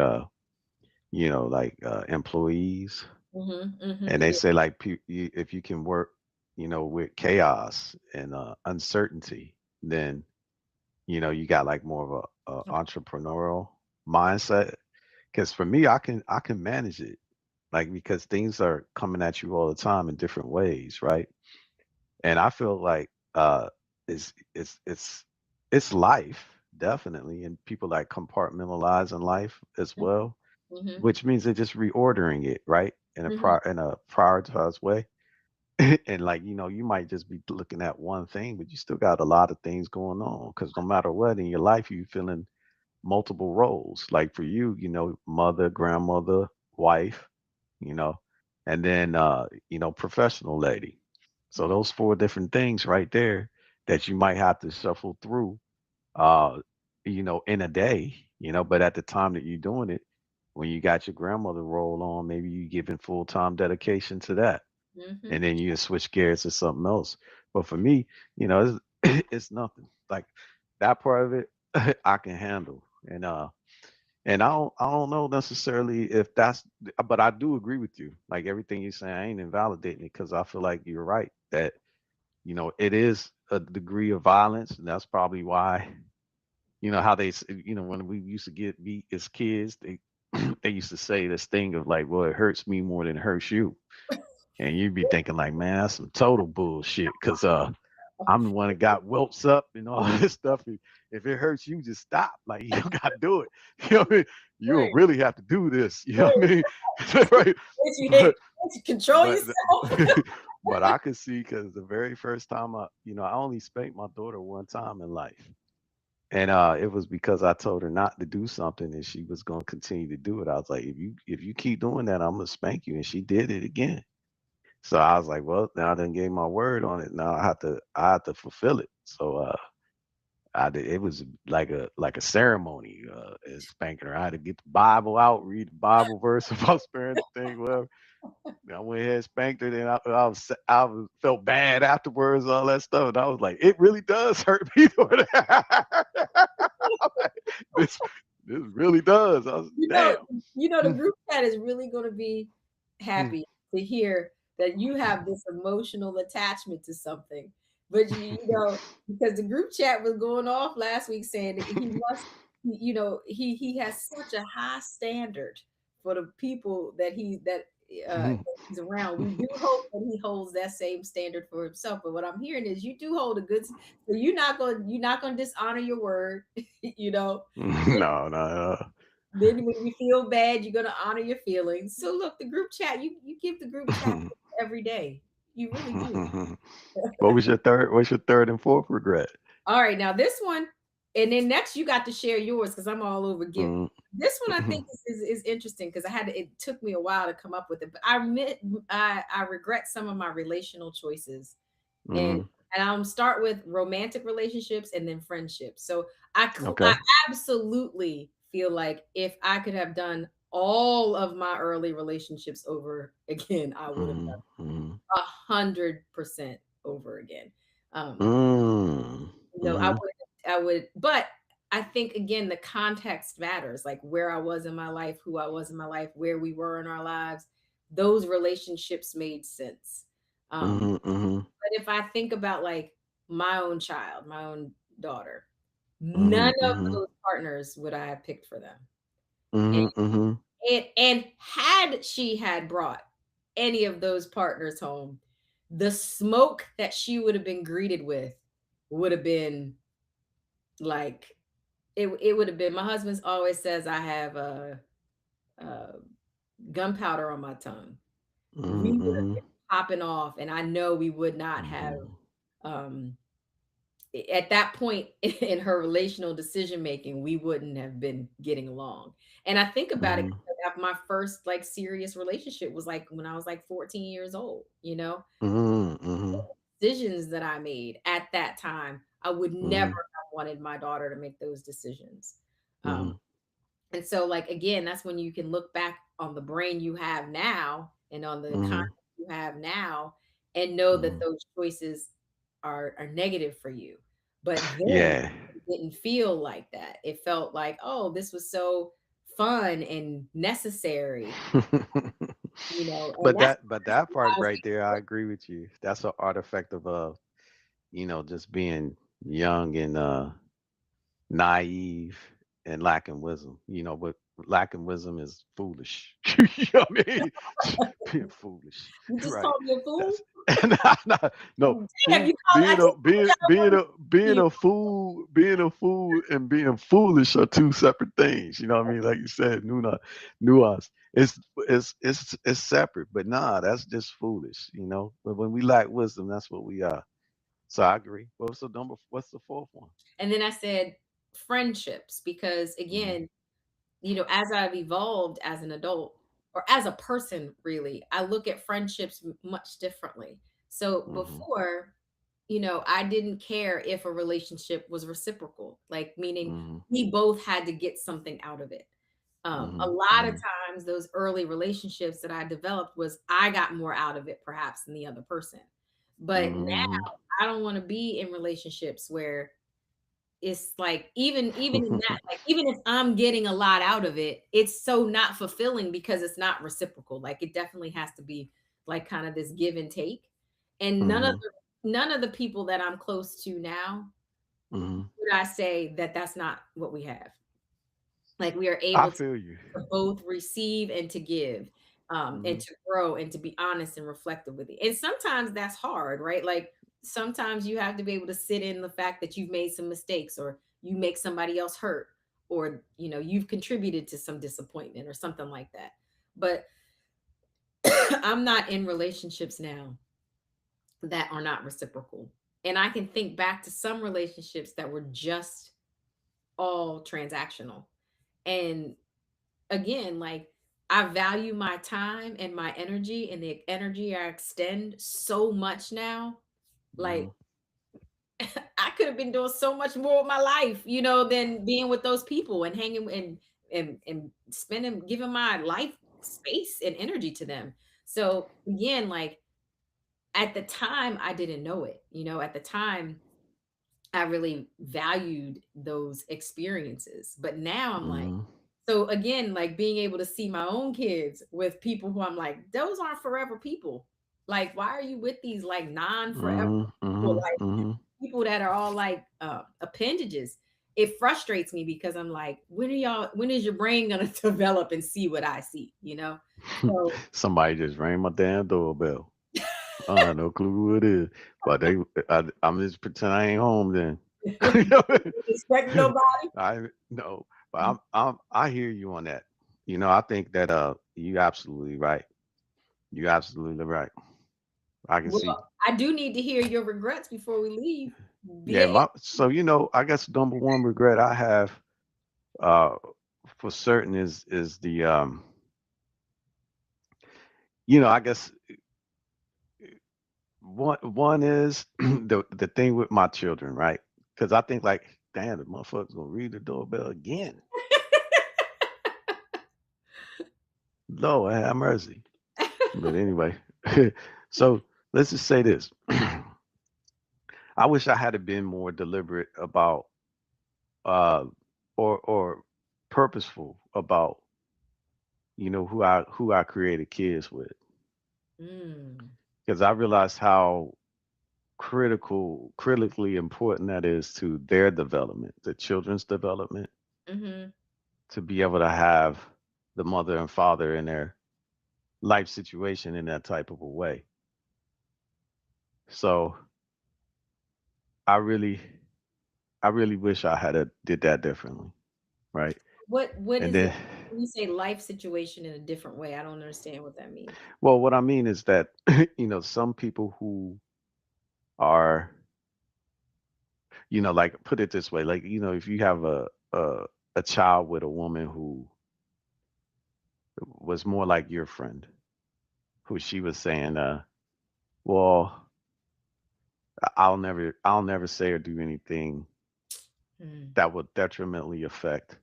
like employees. mhm, mhm, And they yeah, say like if you can work, with chaos and uncertainty, then you got like more of a entrepreneurial mindset. Because for me, I can manage it, like because things are coming at you all the time in different ways, right? And I feel like it's life definitely, and people like compartmentalize in life as mhm, well, mhm, which means they're just reordering it, right, mhm, in a prioritized way. And like you might just be looking at one thing, but you still got a lot of things going on because no matter what in your life, you feeling multiple roles. Like for you, mother, grandmother, wife, you know, and then professional lady. So mhm, those four different things right there that you might have to shuffle through uh, in a day, but at the time that you're doing it, when you got your grandmother role on, maybe you giving full time dedication to that. And mhm. then you switch gears to something else. But for me, it's nothing. Like that part of it I can handle. And I don't know necessarily if that's, but I do agree with you. Like everything you're saying, I ain't invalidating it because I feel like you're right that it is a degree of violence, and that's probably why how when we used to get beat as kids, they they used to say this thing of like, well, it hurts me more than it hurts you, and you'd be thinking like, man, that's some total bullshit because I'm the one that got whelps up and all this stuff. If it hurts you, just stop. Like you don't got to do it. You know what I mean? You'll Right, really have to do this. You know what I right. mean? Right. Don't you hate? But Don't you control but yourself? but I could see because the very first time I only spanked my daughter one time in life, And it was because I told her not to do something and she was gonna continue to do it. I was like, if you keep doing that, I'm gonna spank you. And she did it again. So I was like, well, now I done gave my word on it. Now I have to fulfill it. So I did, it was like a ceremony, spanking her. I had to get the Bible out, read the Bible verse about sparing the thing, whatever. I went ahead and spanked her. Then I felt bad afterwards, all that stuff. And I was like, it really does hurt me. this this really does. I was You know, damn. the group chat is really going to be happy to hear that you have this emotional attachment to something. But because the group chat was going off last week saying that he must, he has such a high standard for the people that he's around. We do hope that he holds that same standard for himself. But what I'm hearing is you do hold a good. So you're not going to dishonor your word. you know No, no. then when you feel bad, you're gonna honor your feelings. So look, the group chat, you give the group chat every day. You really do. What's your third and fourth regret? All right, now this one, and then next you got to share yours because I'm all over giving. Mm, This one I think is interesting because it took me a while to come up with it, but I admit I regret some of my relational choices, and mm, I'll start with romantic relationships and then friendships. So I okay. absolutely feel like if I could have done all of my early relationships over again, I would have Mm, done mm, 100% over again. Um, mm, I mm, would, but I think again the context matters, like where I was in my life, who I was in my life, where we were in our lives. Those relationships made sense. Um, mm, mm, but if I think about like my own child, my own daughter, none mm, of mm, those partners would I have picked for them. And mm, mm, had she had brought any of those partners home, the smoke that she would have been greeted with would have been like it would have been. My husband always says I have a gunpowder on my tongue. We would have mm, been popping off, and I know we would not have mm, um at that point in her relational decision making, we wouldn't have been getting along. And I think about it, mm, my first like serious relationship was like when I was like 14 years old, mm, mm, decisions that I made at that time, I would never mm, have wanted my daughter to make those decisions. Um, mm, and so, like, again, that's when you can look back on the brain you have now and on the content mm, you have now and know that mm. those choices are negative for you. But then Yeah. it didn't feel like that. It felt like, oh, this was so fun and necessary, and that's But that why part I was right there, I agree with you. That's an artifact of just being young and naive and lacking wisdom. But lacking wisdom is foolish. You know what I mean? Being foolish, you just right? called me a fool. That's no, no, no. Damn, Fool, you called I just told being you a fool, and being foolish are two separate things. You know what I mean? Like you said, nuance. It's separate, but nah, that's just foolish. But when we lack wisdom, that's what we are. So I agree. What's the fourth one? and then I said friendships because Mm-hmm. again, as I've evolved as an adult or as a person, really, I look at friendships much differently. So Mm-hmm. before, I didn't care if a relationship was reciprocal, like meaning Mm-hmm. we both had to get something out of it. A Mm-hmm. lot of Mm-hmm. times, those early relationships that I developed was I got more out of it perhaps than the other person. But now Mm-hmm. I don't want to be in relationships where it's like even in that, like even if I'm getting a lot out of it, it's so not fulfilling because it's not reciprocal. Like it definitely has to be like kind of this give and take. And Mm-hmm. none of the people that I'm close to now Mm-hmm. would I say that that's not what we have. Like we are I able to feel you. both receive and to give, and Mm-hmm. to grow and to be honest and reflective with it. And sometimes that's hard, right? Like sometimes you have to be able to sit in the fact that you've made some mistakes or you make somebody else hurt or you've contributed to some disappointment or something like that. But I'm not in relationships now that are not reciprocal. And I can think back to some relationships that were just all transactional. And again, like, I value my time and my energy and the energy I extend so much now. Mm-hmm. Like, I could have been doing so much more with my life, than being with those people and hanging and spending, giving my life space and energy to them. So again, like, at the time I didn't know it. At the time I really valued those experiences. But now I'm like, Mm-hmm. so again, like, being able to see my own kids with people who I'm like, those aren't forever people. Like, why are you with these like non-forever Mm-hmm. people? Mm-hmm. Like, Mm-hmm. people that are all like appendages. It frustrates me because I'm like, when is your brain gonna develop and see what I see? So Somebody just rang my damn doorbell. I have no clue who it is, but I'm just pretend I ain't home then. expect nobody. I no, but I hear you on that. I think that you absolutely right. You absolutely right. I can Well, see. I do need to hear your regrets before we leave. Yeah, Yeah. so I guess number one regret I have uh for certain is the I guess one is the thing with my children, right? Because I think like, damn, the motherfucker's gonna read the doorbell again. Lord have mercy. But anyway, so let's just say this. I wish I had been more deliberate about uh or purposeful about who I created kids with, Mm, because I realized how critically important that is to their development, the children's development, hmm. to be able to have the mother and father in their life situation in that type of a way. So I really I really wish I had did that differently, right? What And is it then, when you say life situation in a different way? I don't understand what that means. well, what I mean is that some people who are, like, put it this way, like, if you have a child with a woman who was more like your friend, who she was saying, well, I'll never say or do anything Mm, that would detrimentally affect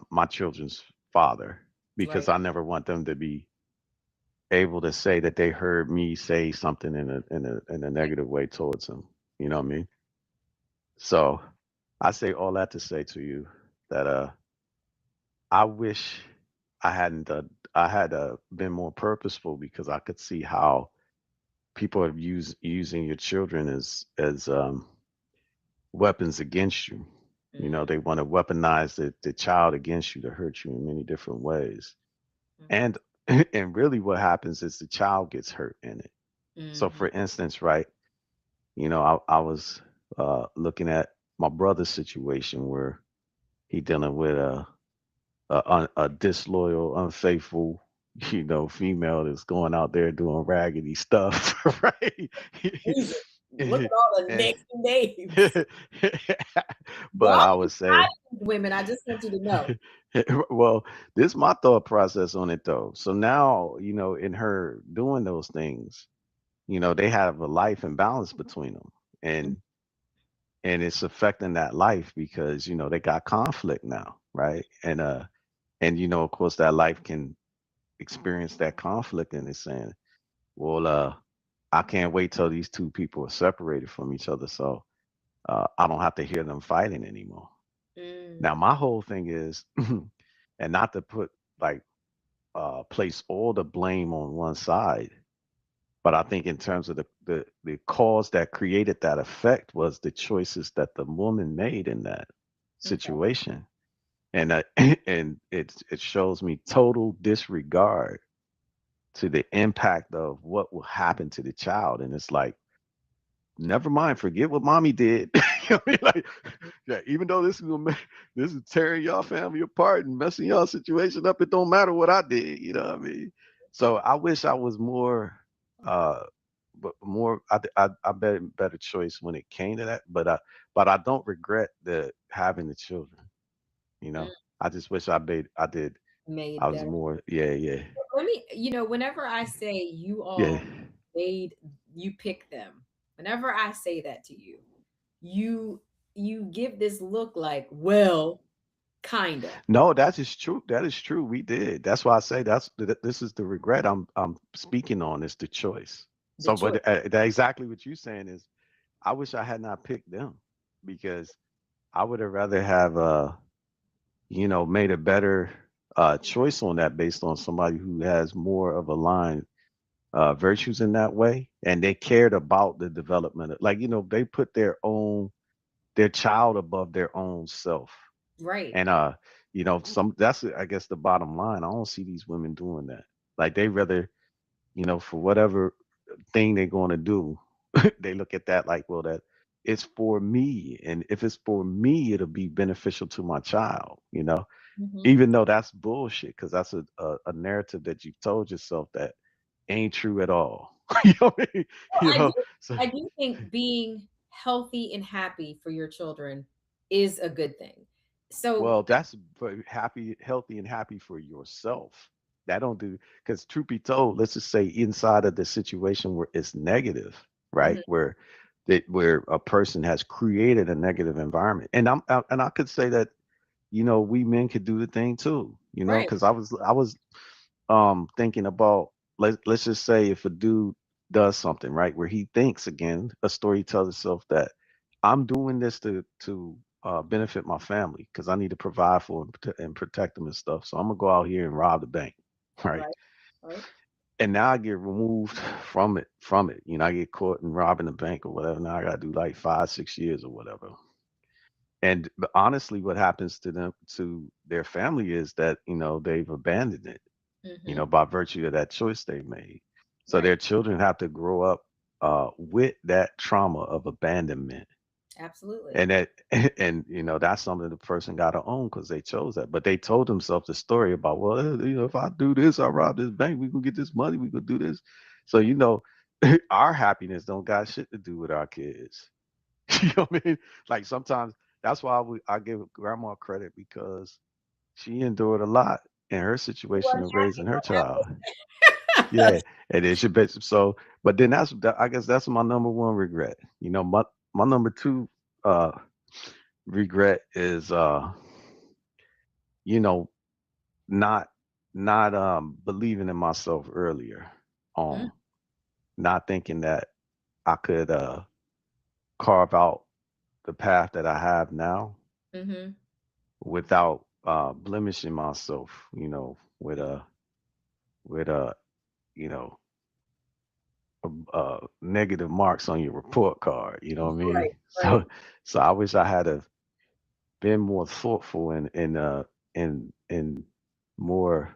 my children's father, because right. I never want them to be able to say that they heard me say something in a negative way towards him. You know what I mean? So I say all that to say to you that I wish I had been more purposeful, because I could see how people are using your children as weapons against you. Mm, They want to weaponize the child against you to hurt you in many different ways. And and really what happens is the child gets hurt in it. So mm-hmm. for instance, right, I was looking at my brother's situation where he dealing with a disloyal, unfaithful, female that's going out there doing raggedy stuff, right? Jesus, look at all the And next names. but Y'all I be would say, fighting women. I just want you to know. well, this is my thought process on it though. So now, in her doing those things, they have a life and balance between them. And it's affecting that life because, they got conflict now, right? And of course that life can experience that conflict, and it's saying, well, I can't wait till these two people are separated from each other, so I don't have to hear them fighting anymore. Now, Mm, my whole thing is, and not to put like place all the blame on one side, but I think in terms of the cause that created that effect was the choices that the woman made in that okay. situation, and and it shows me total disregard to the impact of what will happen to the child. And it's like, never mind, forget what mommy did. You know what I mean? Like, yeah, even though this is tearing y'all family apart and messing y'all situation up, it don't matter what I did. You know what I mean? So I wish I was more uh but more I bet better choice when it came to that. But I don't regret the having the children. You Mm, know, I just wish I made I did. I made was better. more yeah Let me, whenever I say you yeah. all made, you pick them, whenever I say that to you, you you give this look like, well, kinda. No, that is true. That is true. We did. That's why I say this is the regret I'm speaking on is the choice. The So, choice. but that exactly what you're saying is, I wish I had not picked them because I would have rather have made a better choice on that based on somebody who has more of a line virtues in that way, and they cared about the development. Like they put their child above their own self. Right. And some that's I guess the bottom line. I don't see these women doing that. Like they rather, for whatever thing they're going to do, they look at that like, well, that it's for me, and if it's for me, it'll be beneficial to my child. Hmm. Even though that's bullshit, because that's a narrative that you've told yourself that ain't true at all. you know what I mean? Well, You know, so I do think being healthy and happy for your children is a good thing. So, well, that's happy, healthy, and happy for yourself. That don't do because truth be told, let's just say inside of the situation where it's negative, right? mhm, Where a person has created a negative environment, and and I could say that we men could do the thing too, right. because I was thinking about let's just say if a dude does something right where he thinks again a story tells itself that I'm doing this to benefit my family because I need to provide for and protect them and stuff, so I'm gonna go out here and rob the bank right, Right. Right. and now I get removed from it, I get caught in robbing the bank or whatever. Now I gotta do like 5 6 years or whatever. And but honestly, what happens to them, to their family, is that they've abandoned it, Hmm. by virtue of that choice they made. So Right. their children have to grow up with that trauma of abandonment. Absolutely. And that, and that's something the person got to own because they chose that. But they told themselves the story about, well, if I do this, I rob this bank, we can get this money, we could do this. So our happiness don't got shit to do with our kids. You know what I mean? Like sometimes that's why I give grandma credit because she endured a lot in her You situation weren't of happy raising her child. about Yeah, and then she bet so. But then I guess that's my number one regret. My number two uh regret is you know not not believing in myself earlier that. on, not thinking that I could carve out the path that I have now Mm-hmm. without blemishing myself, with you know negative marks on your report card. You know what I Right. mean? So, Right. so I wish I had have been more thoughtful and more.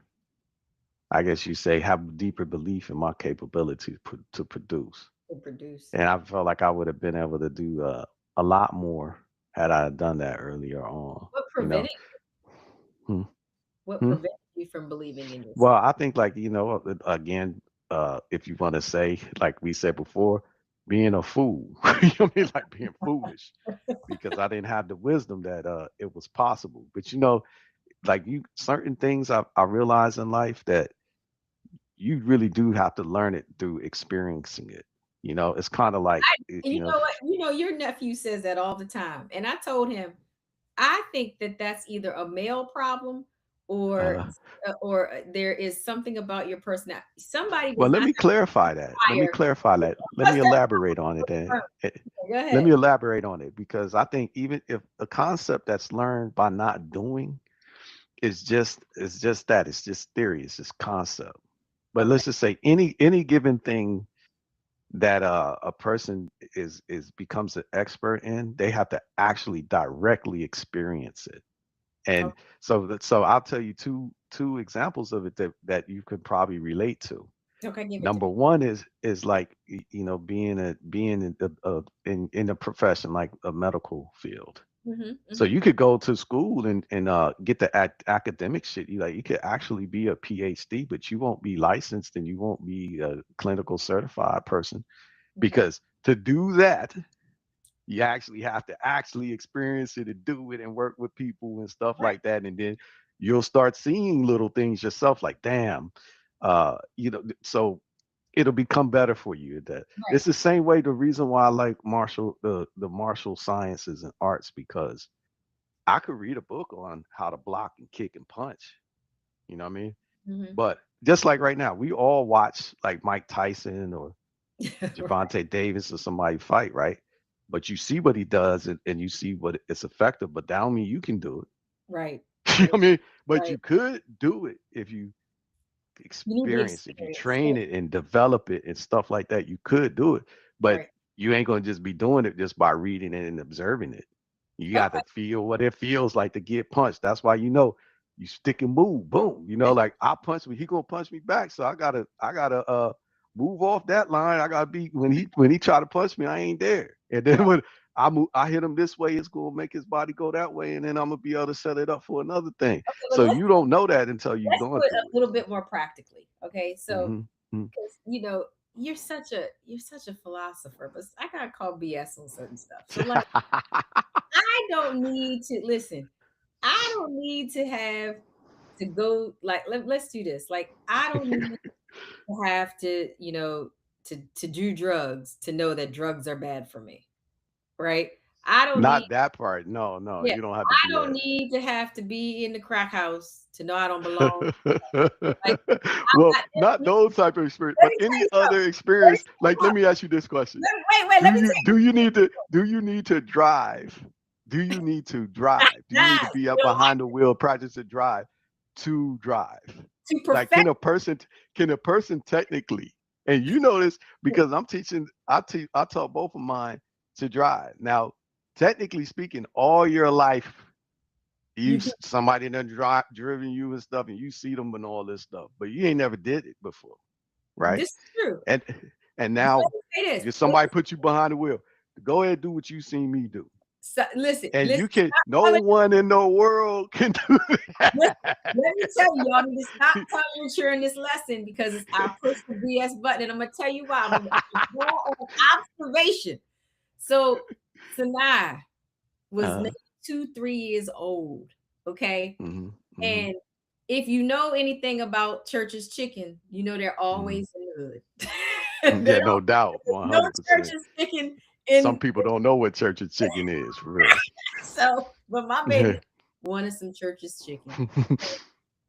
I guess you say have a deeper belief in my capability to produce, To produce. and I felt like I would have been able to do a lot more had I done that earlier on. What You know. prevented Hmm. what Hmm? prevented you from believing in Well, yourself? I think like again, if you want to say like we said before, being a fool. You know what I mean? Like being foolish because I didn't have the wisdom that it was possible. But like you certain things I realize in life that you really do have to learn it through experiencing it. It's kind of like And you know what? Your nephew says that all the time. And I told him, I think that that's either a male problem or uh, there is something about your personality. Somebody well, does let not me clarify that. Let me hire. clarify that. Let What's me that? elaborate on it. Go Let me ahead. elaborate on it because I think even if a concept that's learned by not doing is just that it's just theory, it's just concept. But Okay. let's just say any given thing that a person is becomes an expert in, they have to actually directly experience it. And Okay. so I'll tell you two examples of it that you could probably relate to. Okay. Give it to Number me. one is like being in a profession like a medical field. Hmm. So Hmm. you could go to school and get the academic shit. You could actually be a PhD, but you won't be licensed and you won't be a clinical certified person. Okay. because to do that, you actually have to actually experience it and do it and work with people and stuff Right. like that. And then you'll start seeing little things yourself like, damn, so it'll become better for you. That Right. it's the same way. The reason why I like the martial sciences and arts, because I could read a book on how to block and kick and punch. You know what I mean? Hmm. But just like right now, we all watch like Mike Tyson or Right. Javante Davis or somebody fight, right? But you see what he does, and you see what it's effective, but that don't mean you can do it. Right. You know what I mean? But Right. you could do it if you You need the experience, if you experience. train it and develop it and stuff like that, you could do it. But Right. you ain't gonna just be doing it just by reading it and observing it. You got Okay. to feel what it feels like to get punched. That's why you stick and move, boom. Like I punch me, he gonna punch me back. So I gotta move off that line. I gotta be when he try to punch me, I ain't there. And then Right. when I hit him this way, it's gonna make his body go that way, and then I'm gonna be able to set it up for another thing. Okay, but So you don't know that until you've let's do gone it through a little bit more practically. Okay. it. So, Hmm. because you're such a philosopher, but I gotta call BS on certain stuff. So like I don't need to listen. I don't need to have to go like let's do this. Like I don't need to have to, to do drugs to know that drugs are bad for me. Right? I don't need Not that part. No, no, yeah, you don't have to I do don't that. need to have to be in the crack house to know I don't belong. Like I'm Well, not not let those type of experience, let but me tell any you other something. Let me experience. tell you Like, let what. me ask you this question: Wait, let me Do you need to drive? Do you need to drive? Do you need to yes, be you up know, behind the wheel, practice to drive, to drive? to Like, perfect can a person technically? And you know this because I'm teaching. I taught both of mine to drive. Now, technically speaking, all your life you can somebody done driven you and stuff, and you see them and all this stuff, but you ain't never did it before, right? this is true. And and But let now me say this. somebody put you behind the wheel. Go ahead, do what you seen me do, So, listen, and listen, you can. stop No telling one in the world can do listen, that. let me tell you, y'all need to stop telling in this lesson because I'll push the BS button and I'm gonna tell you why. I'm gonna go on observation. So Sanaa was maybe uh, 2, 3 years old. Okay. hmm hmm And if you know anything about Church's Chicken, you know they're hmm always in the hood. They Yeah, don't no doubt, no 100%. Church's Chicken Some in people don't know what church and chicken is for real. so but my baby wanted some Church's Chicken.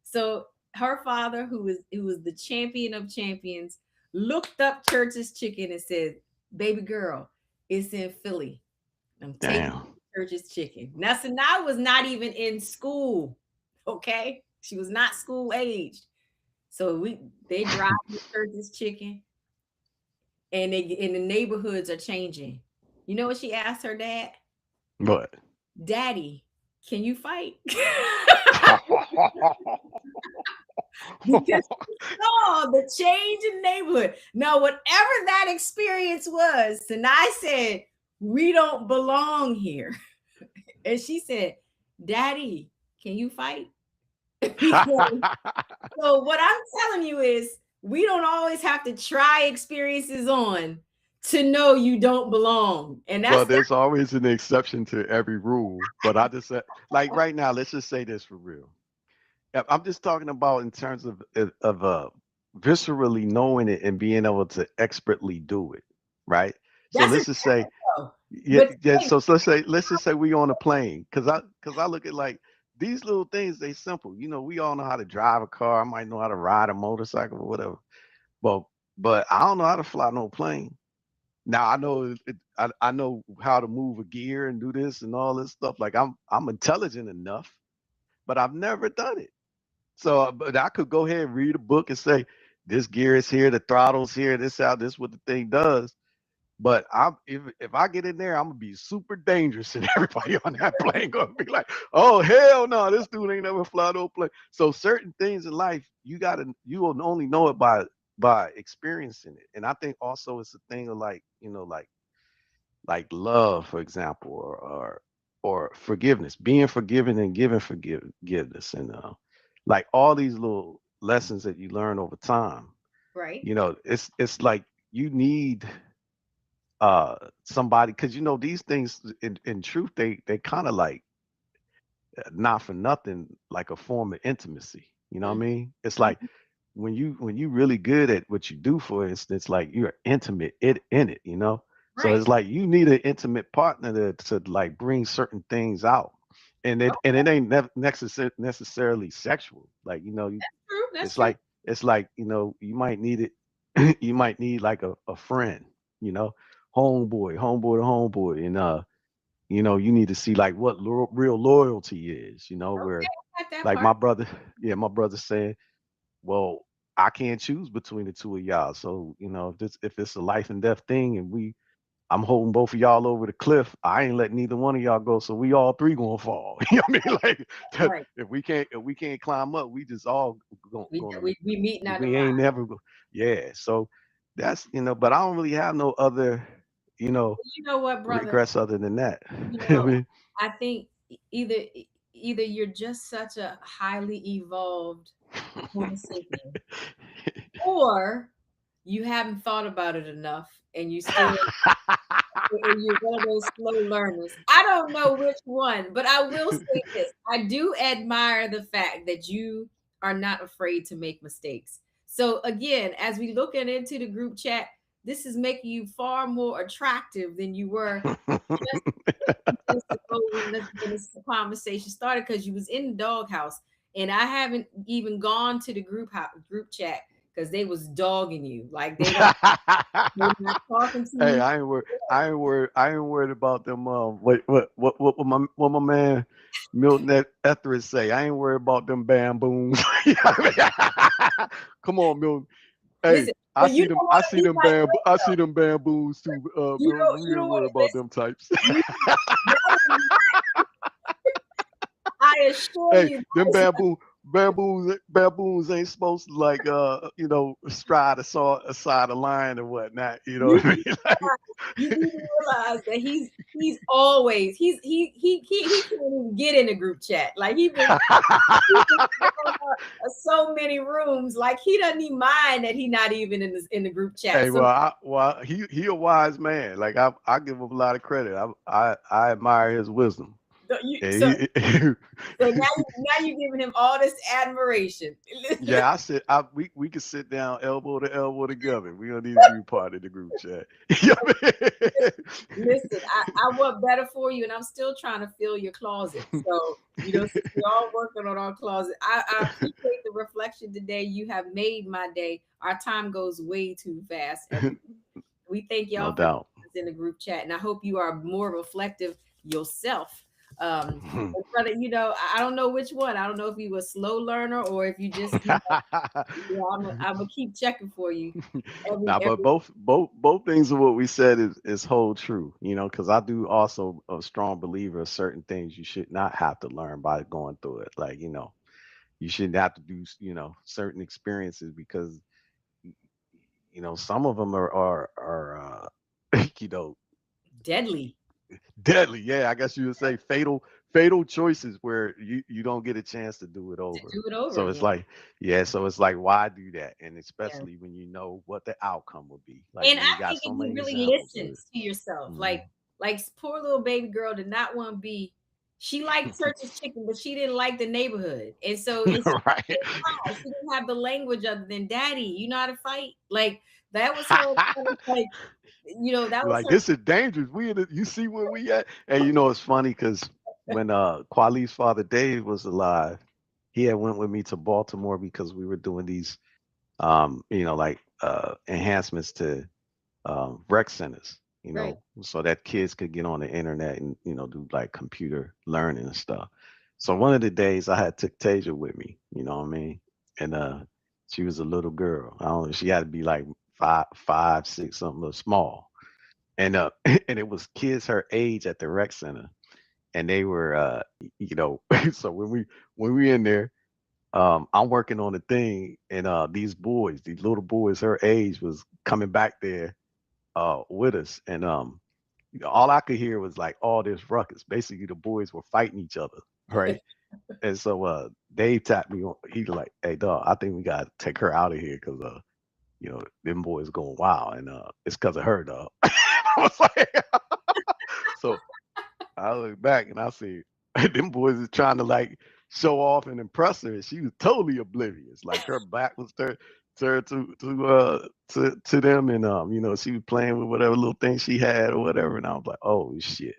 So her father, who was the champion of champions, looked up Church's Chicken and said, "Baby girl, it's in Philly. I'm taking Damn. Church's Chicken." Now, Sanaa was not even in school. Okay, she was not school aged. So they drive to Church's Chicken, and the neighborhoods are changing. You know what she asked her dad? But Daddy, can you fight? Because she saw the change in neighborhood. Now, whatever that experience was, Sinai said, "We don't belong here." And she said, "Daddy, can you fight?" Because so what I'm telling you is we don't always have to try experiences on to know you don't belong. And Well, that's there's always an exception to every rule. But I just said, like right now, let's just say this for real. I'm just talking about in terms of viscerally knowing it and being able to expertly do it, right? So that's a let's just say, though. yeah, But yeah. So let's just say we on a plane, because I look at like these little things. They simple. We all know how to drive a car. I might know how to ride a motorcycle or whatever. But but I don't know how to fly no plane. Now I know I know how to move a gear and do this and all this stuff. Like I'm intelligent enough, but I've never done it. So, but I could go ahead and read a book and say, this gear is here, the throttle's here, this out, this what the thing does. But if I get in there, I'm gonna be super dangerous, and everybody on that plane gonna be like, "Oh hell no, this dude ain't never fly no plane." So certain things in life, you will only know it by experiencing it. And I think also it's a thing of like like love, for example, or forgiveness, being forgiven and giving forgiveness, and like all these little lessons that you learn over time. right, It's like you need. somebody, because these things in truth they kind of like, not for nothing, like a form of intimacy. You know what I Mhm. mean? It's like when you really good at what you do, for instance, like you're intimate in it, so Right. it's like you need an intimate partner to like bring certain things out, and it ain't necessarily sexual, like True. That's it's true. like you might need it. You might need like a friend, you know homeboy to homeboy, and you need to see like what real loyalty is, Okay, where I got that like part. my brother, yeah, my brother said, well, I can't choose between the two of y'all. So, if it's a life and death thing, and I'm holding both of y'all over the cliff, I ain't letting neither one of y'all go. So we all three gonna fall. You know what I mean? Like Right. if we can't climb up, we just all We gonna we meet our we demise. ain't never go. Yeah. So that's but I don't really have no other, you know, You know what, brother? regrets other than that. You You know know, what I mean? I think either you're just such a highly evolved Homo sapien, or you haven't thought about it enough, and you're one of those slow learners. I don't know which one, but I will say this: I do admire the fact that you are not afraid to make mistakes. So again, as we looking into the group chat, this is making you far more attractive than you were just minutes ago when this conversation started, because you was in the doghouse, and I haven't even gone to the group chat because they was dogging you like they're not talking to Hey, you. I ain't worried about them. What my man Milton Etheridge say? I ain't worried about them bamboos. You know what I mean? Come on, Milton. Hey, Listen, I but you see them. don't I want to see be them like bamboo. I see Ringo. them bamboos too. Milton, we You ain't don't want worried to about them listen. types. You, that is I assure Hey, you them that is baboons ain't supposed to like stride aside a line or whatnot. You know you what I need mean? to you need to realize that he's always he can't even get in a group chat. Like he's been thrown out of so many rooms. Like he doesn't even mind that he not even in the group chat. Hey, So he a wise man. Like I give him a lot of credit. I admire his wisdom. you And so he, so now you're giving him all this admiration. yeah, we could sit down elbow to elbow together. We don't need to be part of the group chat. You know what I Listen, I want better for you, and I'm still trying to fill your closet. So, since we're all working on our closet, I appreciate the reflection today. You have made my day. Our time goes way too fast. mean? We thank No y'all for doubt. joining us in the group chat, and I hope you are more reflective yourself. But brother, I don't know which one. I don't know if you were a slow learner or if you just, I'm gonna keep checking for you Now, but every. both things of what we said is hold true, because I do also a strong believer of certain things you should not have to learn by going through it. Like, you shouldn't have to do, certain experiences, because some of them are you know Deadly. deadly. Yeah, I guess you would say fatal choices where you don't get a chance to do it To over. do it over So it's again. like, yeah, so it's like, why do that? And Yeah. especially when you know what the outcome will be. Like, And we I got think so if you many really examples of it. listens to yourself, Mhm. like poor little baby girl did not want to be. She liked Church's Chicken, but she didn't like the neighborhood, and so Right. she didn't have the language other than "Daddy, you know how to fight." Like that was her kind of like, that was Like, her. this is dangerous. You see where we at? And it's funny because when Quali's father Dave was alive, he had went with me to Baltimore because we were doing these like enhancements to rec centers, Right. so that kids could get on the internet and do like computer learning and stuff. So one of the days I had took Tasia with me, you know what I mean, and she was a little girl. I don't know, she had to be like five, six, something, little small, and and it was kids her age at the rec center, and they were so when we in there, I'm working on a thing, and these little boys her age was coming back there with us, and all I could hear was like all this ruckus. Basically, the boys were fighting each other, right? And so Dave tapped me on. He was like, "Hey, dog, I think we gotta take her out of here because them boys going wild, and it's because of her, dog." I was like, so I look back and I see them boys is trying to like show off and impress her, and she was totally oblivious. Like her back was turned to them, and she was playing with whatever little thing she had or whatever. And I was like, oh shit.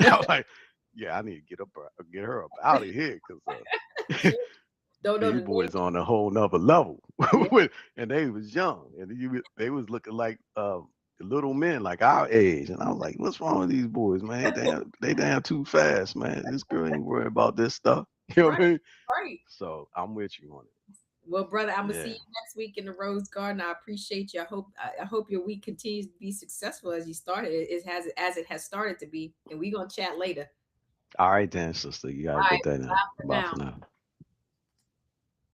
I was like, yeah, I need to get her up out of here because Don't know these the boys name. on a whole nother level. Yeah, And they was young, and they was looking like little men like our age. And I was like, what's wrong with these boys, man? They damn too fast, man. This girl ain't worried about this stuff. You know what right, I mean? right. So I'm with you on Well, brother, I'm it. gonna see Yeah. you next week in the Rose Garden. I appreciate you. I hope your week continues to be successful as you started. It has as it has started to be, and we're gonna chat later. All right then, sister. You got a All right, good day now. bye for Bye now. for now.